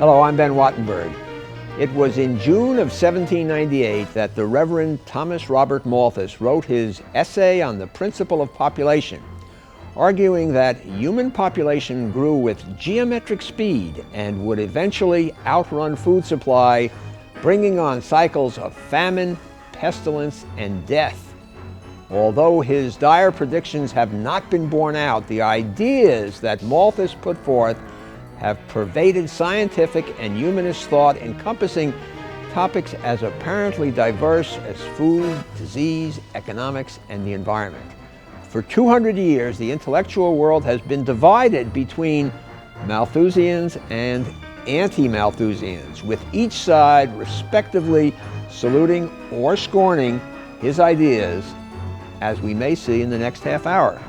Hello, I'm Ben Wattenberg. It was in June of 1798 that the Reverend Thomas Robert Malthus wrote his essay on the principle of population, arguing that human population grew with geometric speed and would eventually outrun food supply, bringing on cycles of famine, pestilence, and death. Although his dire predictions have not been borne out, the ideas that Malthus put forth have pervaded scientific and humanist thought, encompassing topics as apparently diverse as food, disease, economics, and the environment. For 200 years, the intellectual world has been divided between Malthusians and anti-Malthusians, with each side respectively saluting or scorning his ideas, as we may see in the next half hour.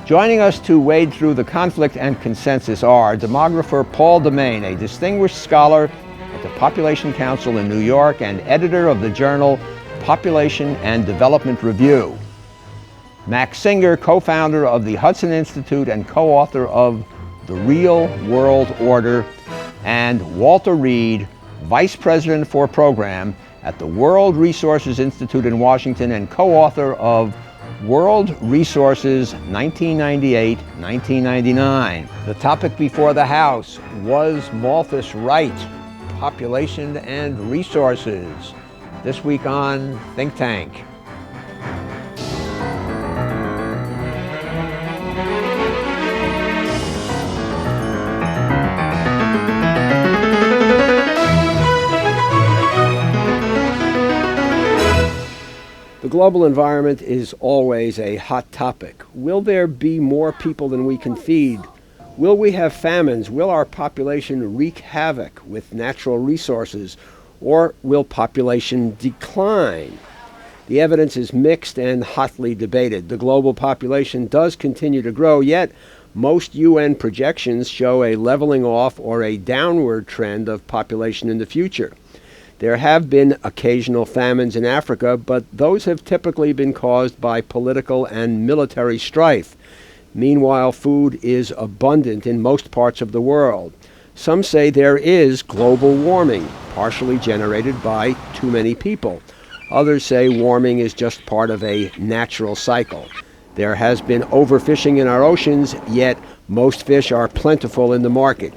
Joining us to wade through the conflict and consensus are demographer Paul Demeny, a distinguished scholar at the Population Council in New York and editor of the journal Population and Development Review; Max Singer, co-founder of the Hudson Institute and co-author of The Real World Order; and Walter Reed, vice president for program at the World Resources Institute in Washington and co-author of World Resources 1998-1999. The topic before the House: was Malthus right? Population and resources. This week on Think Tank. The global environment is always a hot topic. Will there be more people than we can feed? Will we have famines? Will our population wreak havoc with natural resources? Or will population decline? The evidence is mixed and hotly debated. The global population does continue to grow, yet most UN projections show a leveling off or a downward trend of population in the future. There have been occasional famines in Africa, but those have typically been caused by political and military strife. Meanwhile, food is abundant in most parts of the world. Some say there is global warming, partially generated by too many people. Others say warming is just part of a natural cycle. There has been overfishing in our oceans, yet most fish are plentiful in the market.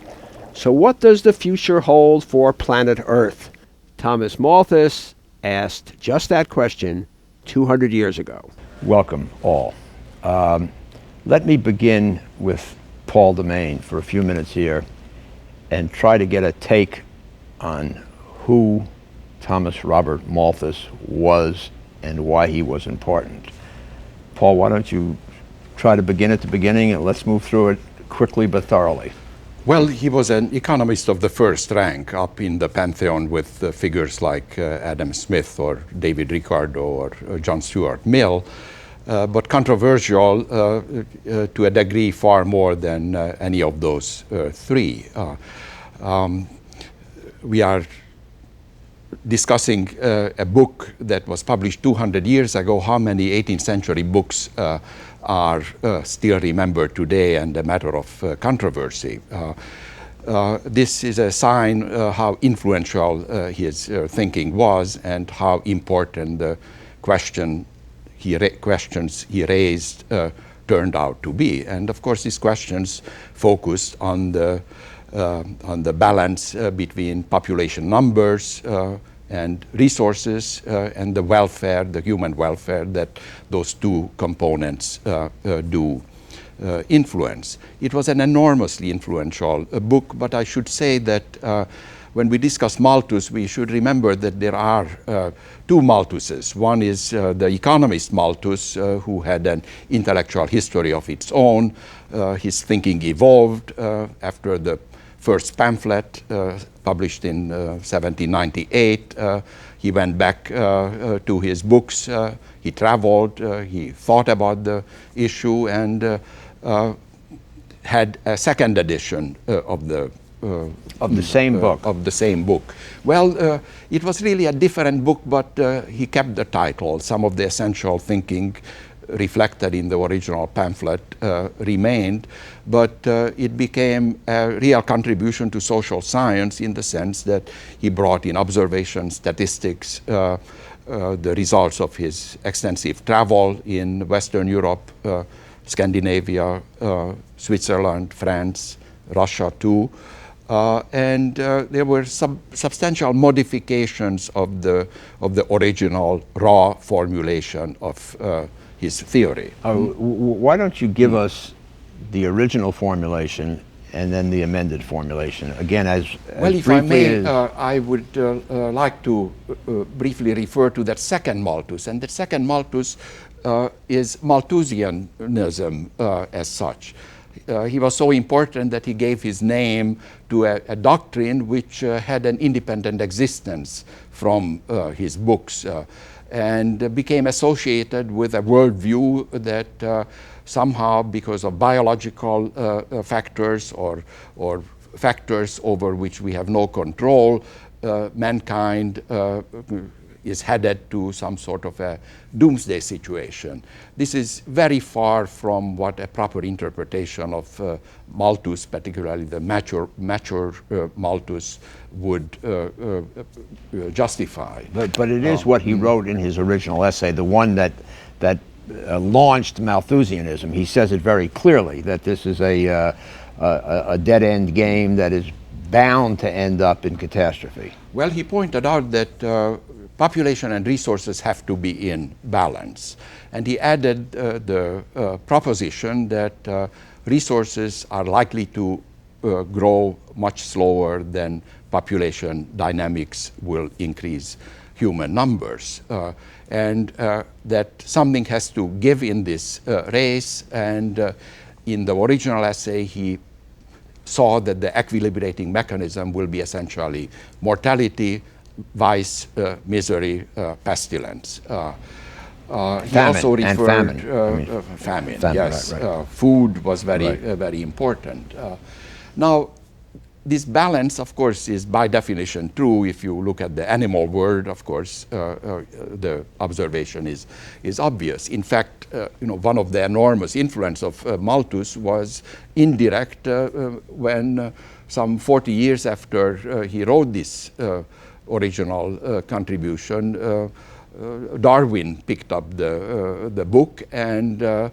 So what does the future hold for planet Earth? Thomas Malthus asked just that question 200 years ago. Welcome, all. Let me begin with Paul Demeny for a few minutes here and try to get a take on who Thomas Robert Malthus was and why he was important. Paul, why don't you try to begin at the beginning and let's move through it quickly but thoroughly. Well, he was an economist of the first rank, up in the pantheon with figures like Adam Smith or David Ricardo or John Stuart Mill, but controversial to a degree far more than any of those three. We are discussing a book that was published 200 years ago. How many 18th century books are still remembered today and a matter of controversy? This is a sign how influential his thinking was and how important the questions he raised turned out to be. And of course, these questions focused on the balance between population numbers and resources and the welfare, the human welfare that those two components do influence. It was an enormously influential book, but I should say that when we discuss Malthus, we should remember that there are two Malthuses. One is the economist Malthus, who had an intellectual history of its own. His thinking evolved after the first pamphlet published in 1798. He went back to his books. He traveled. He thought about the issue and had a second edition of the same book. Of the same book. Well, it was really a different book, but he kept the title. Some of the essential thinking reflected in the original pamphlet remained, but it became a real contribution to social science in the sense that he brought in observation, statistics, the results of his extensive travel in Western Europe, Scandinavia, Switzerland, France, Russia too. And there were substantial modifications of the original raw formulation of his theory. Why don't you give us the original formulation and then the amended formulation again, as well, if I may, I would like to briefly refer to that second Malthus, and the second Malthus is Malthusianism as such. He was so important that he gave his name to a doctrine which had an independent existence from his books and became associated with a worldview that somehow, because of biological factors or factors over which we have no control, mankind is headed to some sort of a doomsday situation. This is very far from what a proper interpretation of Malthus, particularly the mature Malthus, would justify. But it is what he wrote in his original essay, the one that launched Malthusianism. He says it very clearly that this is a dead-end game that is bound to end up in catastrophe. Well, he pointed out that population and resources have to be in balance. And he added the proposition that resources are likely to grow much slower than population dynamics will increase human numbers. And that something has to give in this race. And in the original essay, he saw that the equilibrating mechanism will be essentially mortality, vice, misery, pestilence. He also referred famine. Yes, right. Food was very important. Now, this balance, of course, is by definition true. If you look at the animal world, of course, the observation is obvious. In fact, one of the enormous influence of Malthus was indirect when some 40 years after he wrote this original contribution, Darwin picked up the book and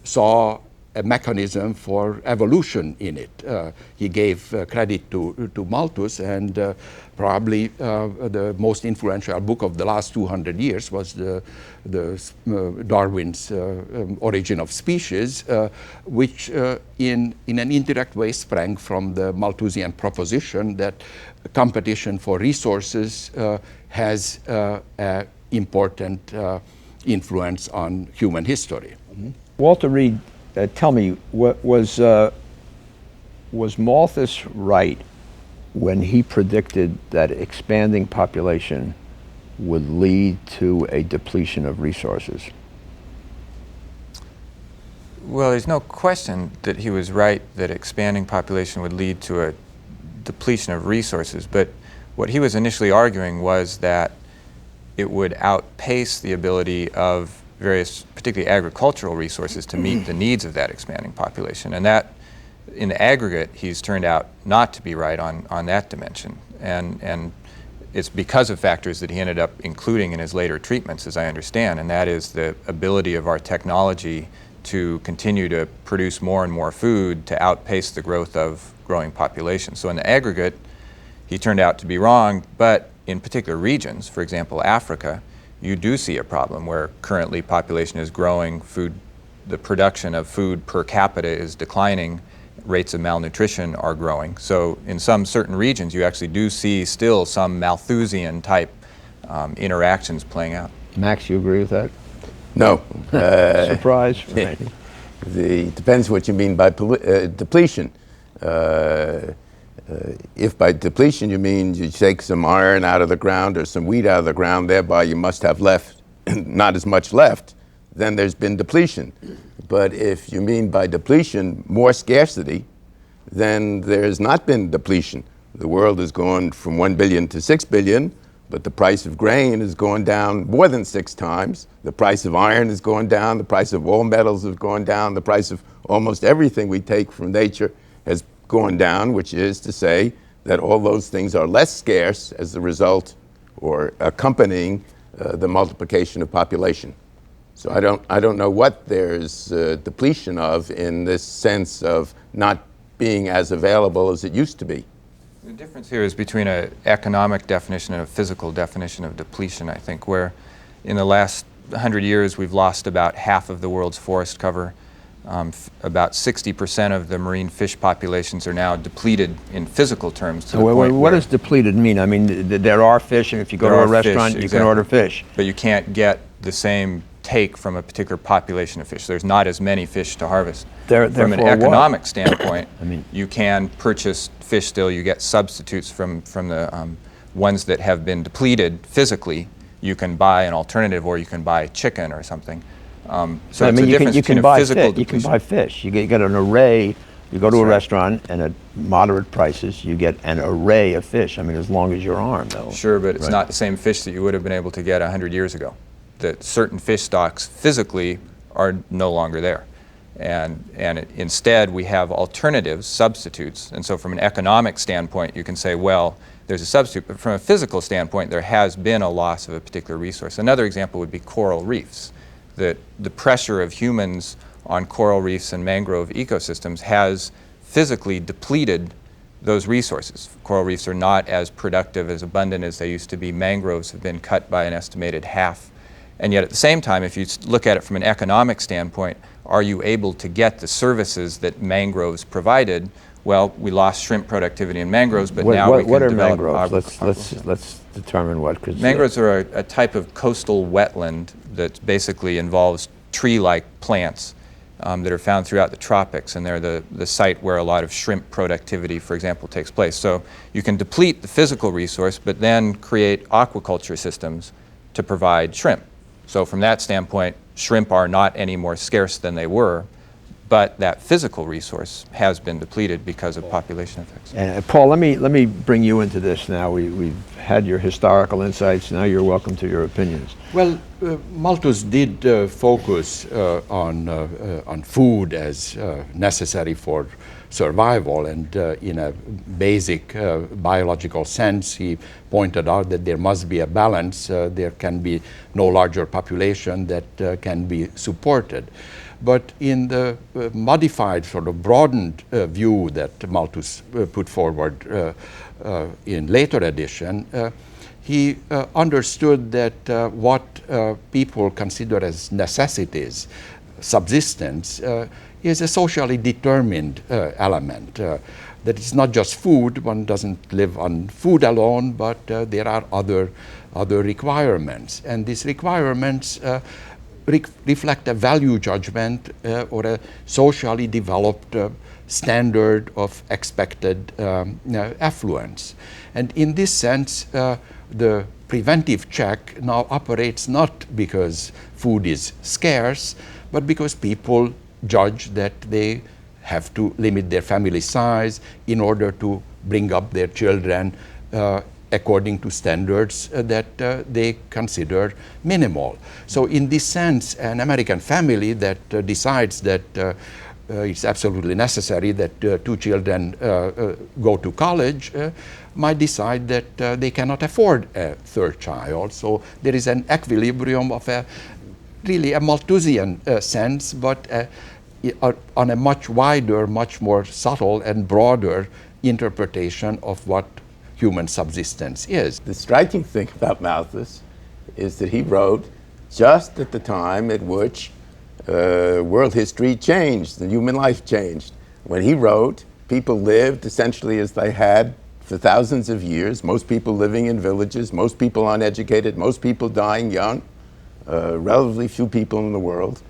saw a mechanism for evolution in it. He gave credit to Malthus, and probably the most influential book of the last 200 years was the Darwin's Origin of Species, which in an indirect way sprang from the Malthusian proposition that competition for resources has an important influence on human history. Mm-hmm. Walter Reed, tell me, was Malthus right when he predicted that expanding population would lead to a depletion of resources? Well, there's no question that he was right that expanding population would lead to a depletion of resources, but what he was initially arguing was that it would outpace the ability of various, particularly agricultural resources, to meet the needs of that expanding population. And that, in the aggregate, he's turned out not to be right on that dimension. And it's because of factors that he ended up including in his later treatments, as I understand, and that is the ability of our technology to continue to produce more and more food to outpace the growth of growing populations. So in the aggregate, he turned out to be wrong, but in particular regions, for example, Africa, you do see a problem where currently population is growing, the production of food per capita is declining, rates of malnutrition are growing. So in some certain regions, you actually do see still some Malthusian type interactions playing out. Max, you agree with that? No. Surprise? Right. It depends what you mean by depletion. If by depletion you mean you take some iron out of the ground or some wheat out of the ground, thereby you must have left not as much left, then there's been depletion. But if you mean by depletion more scarcity, then there's not been depletion. The world has gone from 1 billion to 6 billion, But the price of grain is going down more than 6 times. The price of iron is going down. The price of all metals is going down. The price of almost everything we take from nature has gone down, which is to say that all those things are less scarce as a result or accompanying the multiplication of population. So I don't know what there's depletion of in this sense of not being as available as it used to be. The difference here is between an economic definition and a physical definition of depletion, I think, where in the last 100 years we've lost about half of the world's forest cover. About 60% of the marine fish populations are now depleted in physical terms. To the point what does depleted mean? I mean, there are fish, and if you go to a restaurant, you can order fish. But you can't get the same take from a particular population of fish. There's not as many fish to harvest. From an economic standpoint, I mean, you can purchase fish still. You get substitutes from the ones that have been depleted physically. You can buy an alternative, or you can buy chicken or something. So I mean, you can buy fish. Depletion. You can buy fish. You get an array. You go to a restaurant, and at moderate prices, you get an array of fish. I mean, as long as your arm, though. Sure, but it's not the same fish that you would have been able to get 100 years ago. That certain fish stocks physically are no longer there. And instead, we have alternatives, substitutes. And so from an economic standpoint, you can say, well, there's a substitute. But from a physical standpoint, there has been a loss of a particular resource. Another example would be coral reefs. That the pressure of humans on coral reefs and mangrove ecosystems has physically depleted those resources. Coral reefs are not as productive, as abundant as they used to be. Mangroves have been cut by an estimated half. And yet at the same time, if you look at it from an economic standpoint, are you able to get the services that mangroves provided? Well, we lost shrimp productivity in mangroves, but now we can what are develop mangroves? Let's determine what. Mangroves are a type of coastal wetland that basically involves tree-like plants that are found throughout the tropics, and they're the site where a lot of shrimp productivity, for example, takes place. So you can deplete the physical resource, but then create aquaculture systems to provide shrimp. So from that standpoint, shrimp are not any more scarce than they were, but that physical resource has been depleted because of population effects. And Paul, let me bring you into this now. We've had your historical insights. Now you're welcome to your opinions. Well, Malthus did focus on food as necessary for survival, and in a basic biological sense, he pointed out that there must be a balance. There can be no larger population that can be supported. But in the modified, sort of broadened view that Malthus put forward in later edition, he understood that what people consider as necessities, subsistence, is a socially determined element. That it's not just food. One doesn't live on food alone, but there are other requirements. And these requirements reflect a value judgment or a socially developed standard of expected affluence. And in this sense, the preventive check now operates not because food is scarce, but because people judge that they have to limit their family size in order to bring up their children according to standards that they consider minimal. So in this sense, an American family that decides that it's absolutely necessary that 2 children go to college might decide that they cannot afford a 3rd child. So there is an equilibrium of really a Malthusian sense, but on a much wider, much more subtle and broader interpretation of what human subsistence is. The striking thing about Malthus is that he wrote just at the time at which world history changed and human life changed. When he wrote, people lived essentially as they had for thousands of years, most people living in villages, most people uneducated, most people dying young, relatively few people in the world.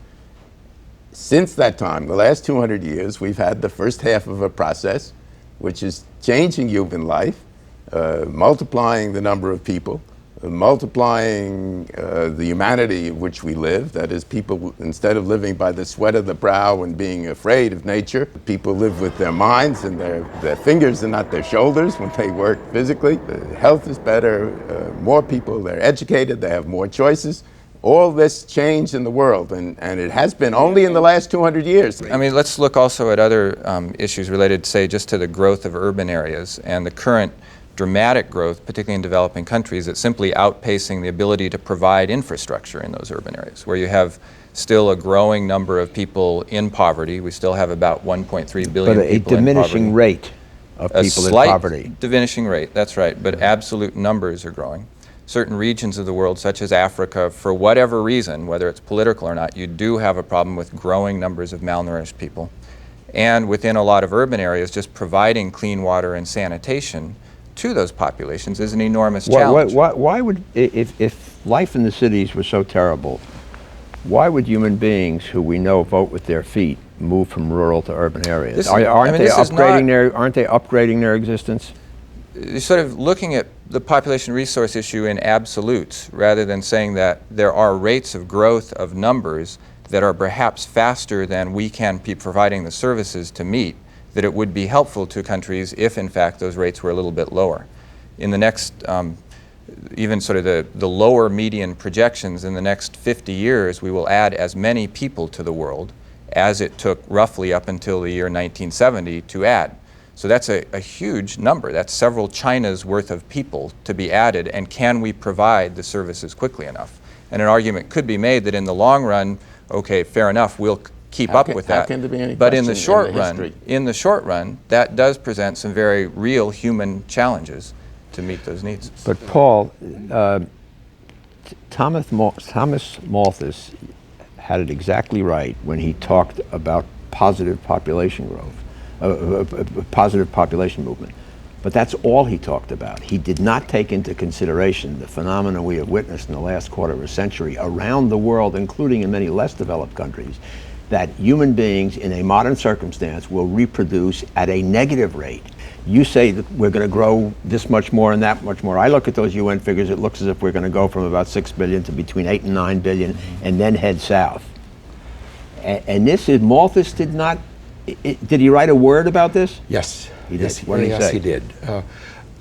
Since that time, the last 200 years, we've had the first half of a process which is changing human life, multiplying the number of people, multiplying the humanity of which we live. That is, people, instead of living by the sweat of the brow and being afraid of nature, people live with their minds and their fingers and not their shoulders when they work physically. The health is better, more people, they're educated, they have more choices. All this change in the world, and it has been only in the last 200 years. I mean, let's look also at other issues related, say, just to the growth of urban areas and the current dramatic growth, particularly in developing countries, that's simply outpacing the ability to provide infrastructure in those urban areas, where you have still a growing number of people in poverty. We still have about 1.3 billion but people in poverty. But a diminishing rate of people in poverty. A slight diminishing rate, that's right, but absolute numbers are growing. Certain regions of the world, such as Africa, for whatever reason, whether it's political or not, you do have a problem with growing numbers of malnourished people. And within a lot of urban areas, just providing clean water and sanitation to those populations is an enormous challenge. Why would, if life in the cities was so terrible, why would human beings who we know vote with their feet move from rural to urban areas? Aren't they upgrading their existence? You're sort of looking at the population resource issue in absolutes rather than saying that there are rates of growth of numbers that are perhaps faster than we can be providing the services to meet, that it would be helpful to countries if in fact those rates were a little bit lower. In the next, even sort of the lower median projections, in the next 50 years we will add as many people to the world as it took roughly up until the year 1970 to add. So that's a huge number. That's several China's worth of people to be added, and can we provide the services quickly enough? And an argument could be made that in the long run, okay, fair enough, we'll keep up with that. How can there be any but in the question short run, that does present some very real human challenges to meet those needs. But Paul, Thomas Malthus had it exactly right when he talked about positive population growth. Positive population movement. But that's all he talked about. He did not take into consideration the phenomena we have witnessed in the last quarter of a century around the world, including in many less developed countries, that human beings in a modern circumstance will reproduce at a negative rate. You say that we're going to grow this much more and that much more. I look at those UN figures, it looks as if we're going to go from about 6 billion to between 8 and 9 billion and then head south. And this is, Malthus did not, did he write a word about this? Yes. He did. Yes, What did he say? he did.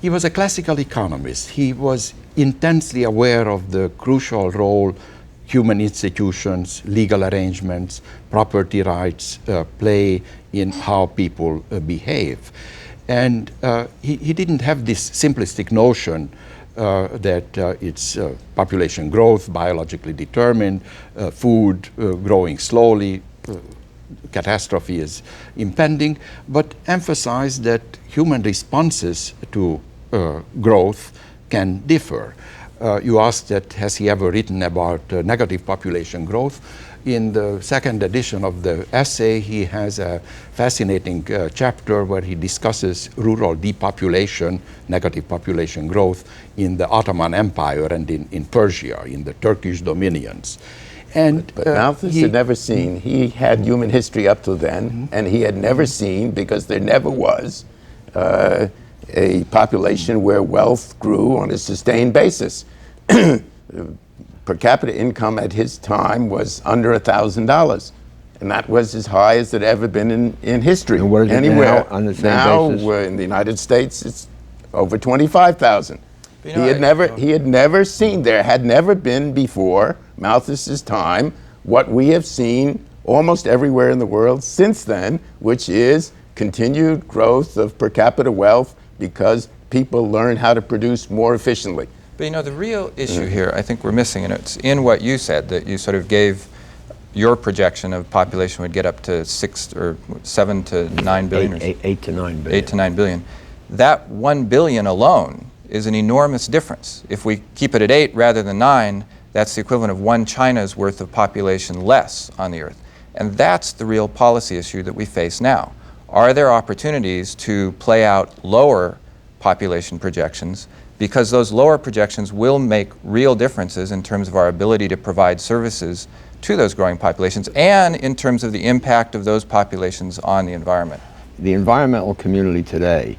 He was a classical economist. He was intensely aware of the crucial role human institutions, legal arrangements, property rights play in how people behave. And he didn't have this simplistic notion that it's population growth, biologically determined, food growing slowly, catastrophe is impending, but emphasize that human responses to growth can differ. You asked that, has he ever written about negative population growth? In the second edition of the essay, he has a fascinating chapter where he discusses rural depopulation, negative population growth in the Ottoman Empire and in Persia, in the Turkish dominions. And but Malthus had never seen, he had human history up to then, and he had never seen, because there never was, a population where wealth grew on a sustained basis. Per capita income at his time was under $1,000, and that was as high as it ever been in history. And what is it anywhere. now on the same basis? In the United States, it's over 25,000. You know, He had never seen, there had never been before Malthus's time what we have seen almost everywhere in the world since then, which is continued growth of per capita wealth because people learn how to produce more efficiently. But you know, the real issue here, I think we're missing, and it's in what you said, that you sort of gave your projection of population would get up to 6 or 7 to 9 billion. 8 to 9 billion. 8 to 9 billion. That 1 billion alone is an enormous difference. If we keep it at 8 rather than 9, that's the equivalent of 1 China's worth of population less on the Earth. And that's the real policy issue that we face now. Are there opportunities to play out lower population projections? Because those lower projections will make real differences in terms of our ability to provide services to those growing populations and in terms of the impact of those populations on the environment. The environmental community today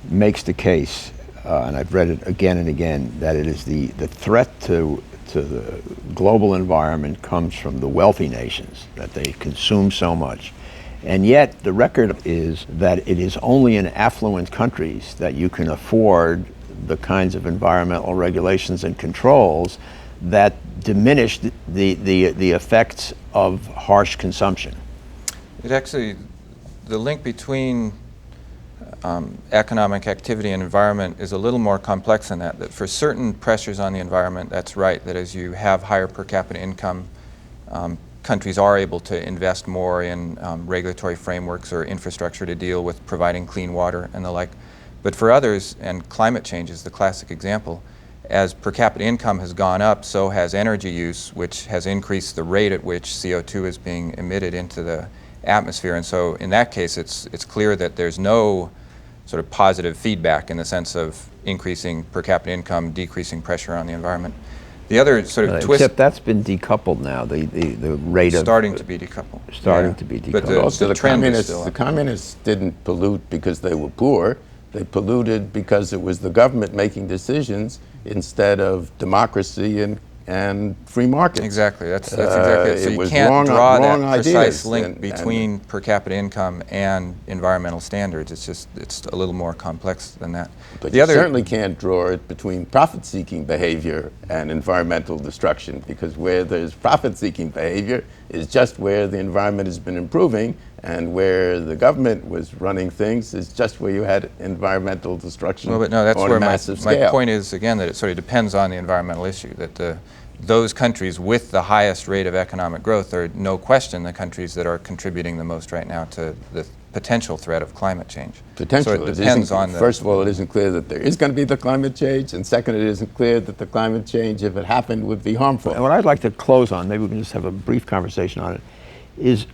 makes the case and I've read it again and again, that it is the threat to the global environment comes from the wealthy nations, that they consume so much. And yet the record is that it is only in affluent countries that you can afford the kinds of environmental regulations and controls that diminish the effects of harsh consumption. It actually, the link between economic activity and environment is a little more complex than that. That for certain pressures on the environment, that's right, that as you have higher per capita income, countries are able to invest more in regulatory frameworks or infrastructure to deal with providing clean water and the like. But for others, and climate change is the classic example, as per capita income has gone up, so has energy use, which has increased the rate at which CO2 is being emitted into the atmosphere. And so in that case, it's clear that there's no sort of positive feedback in the sense of increasing per capita income, decreasing pressure on the environment. The other sort of twist... Except that's been decoupled now, the rate of... Starting to be decoupled. Starting to be decoupled. But Also, the trend is still the up. communists didn't pollute because they were poor. They polluted because it was the government making decisions instead of democracy and free markets. Exactly. That's exactly it. So you can't draw that precise link between per capita income and environmental standards. It's a little more complex than that. But you certainly can't draw it between profit-seeking behavior and environmental destruction, because where there's profit-seeking behavior is just where the environment has been improving, and where the government was running things is just where you had environmental destruction. Well, but no, that's on where a massive scale. my point is, again, that it sort of depends on the environmental issue, that those countries with the highest rate of economic growth are no question the countries that are contributing the most right now to the potential threat of climate change. Potential. So it depends on first of all, it isn't clear that there is going to be the climate change, and second, it isn't clear that the climate change, if it happened, would be harmful. And what I'd like to close on, maybe we can just have a brief conversation on it, is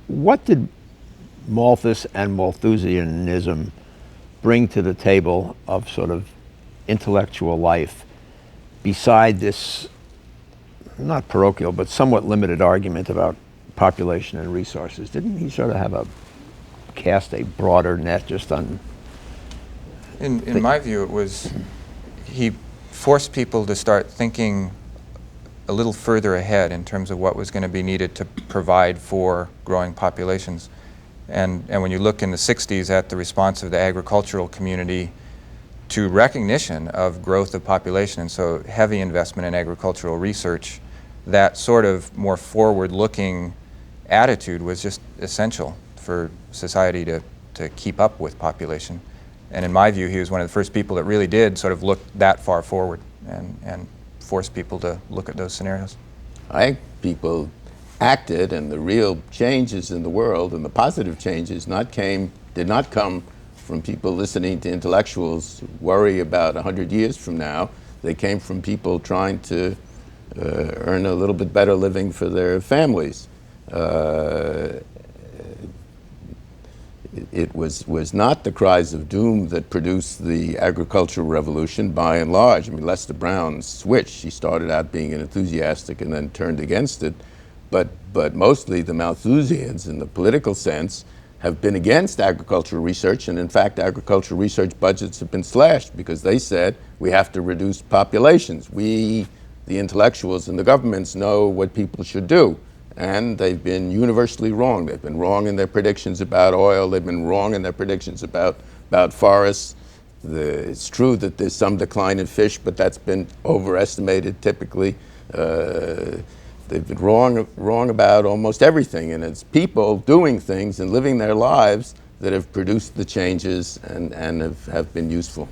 what did Malthus and Malthusianism bring to the table of sort of intellectual life beside this, not parochial, but somewhat limited argument about population and resources? Didn't he sort of cast a broader net just on... In my view, it was, he forced people to start thinking a little further ahead in terms of what was going to be needed to provide for growing populations. And when you look in the 60s at the response of the agricultural community to recognition of growth of population, and so heavy investment in agricultural research, that sort of more forward-looking attitude was just essential for society to keep up with population. And in my view, he was one of the first people that really did sort of look that far forward and force people to look at those scenarios. I think people acted, and the real changes in the world and the positive changes did not come from people listening to intellectuals worry about 100 years from now. They came from people trying to earn a little bit better living for their families. It was not the cries of doom that produced the agricultural revolution by and large. I mean, Lester Brown switched. He started out being an enthusiastic and then turned against it. But mostly the Malthusians, in the political sense, have been against agricultural research, and in fact agricultural research budgets have been slashed because they said we have to reduce populations. We, the intellectuals and the governments, know what people should do, and they've been universally wrong. They've been wrong in their predictions about oil, they've been wrong in their predictions about forests. It's true that there's some decline in fish, but that's been overestimated typically. They've been wrong about almost everything, and it's people doing things and living their lives that have produced the changes and have been useful.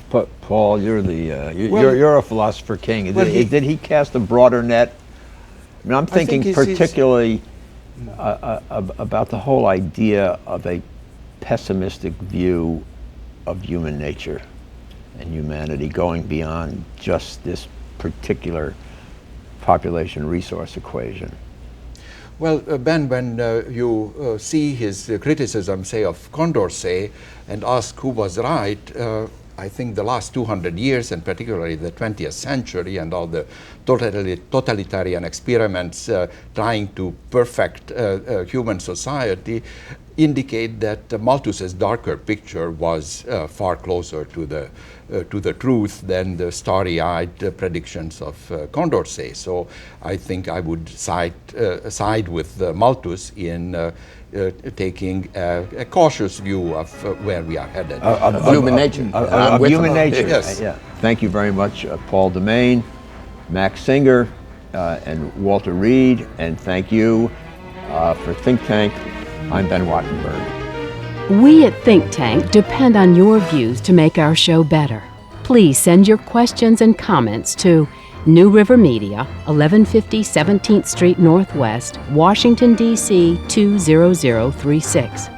But Paul, you're a philosopher king. Did he cast a broader net? I mean, I'm thinking particularly about the whole idea of a pessimistic view of human nature and humanity going beyond just this particular population resource equation. Well, Ben, when you see his criticism, say, of Condorcet, and ask who was right, I think the last 200 years, and particularly the 20th century, and all the totalitarian experiments trying to perfect human society, indicate that Malthus's darker picture was far closer to the truth than the starry-eyed predictions of Condorcet. So I think I would side with Malthus in taking a cautious view of where we are headed. Of human nature. Of human nature. Yes. Yeah. Thank you very much, Paul Demeny, Max Singer, and Walter Reed, and thank you for Think Tank. I'm Ben Wattenberg. We at Think Tank depend on your views to make our show better. Please send your questions and comments to New River Media, 1150 17th Street Northwest, Washington, D.C. 20036,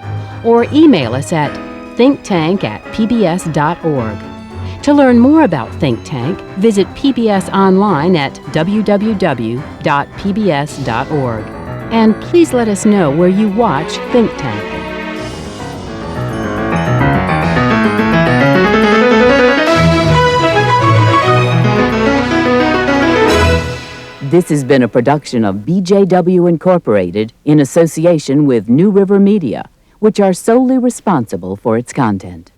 or email us at thinktank@pbs.org. To learn more about Think Tank, visit PBS online at www.pbs.org. And please let us know where you watch Think Tank. This has been a production of BJW Incorporated in association with New River Media, which are solely responsible for its content.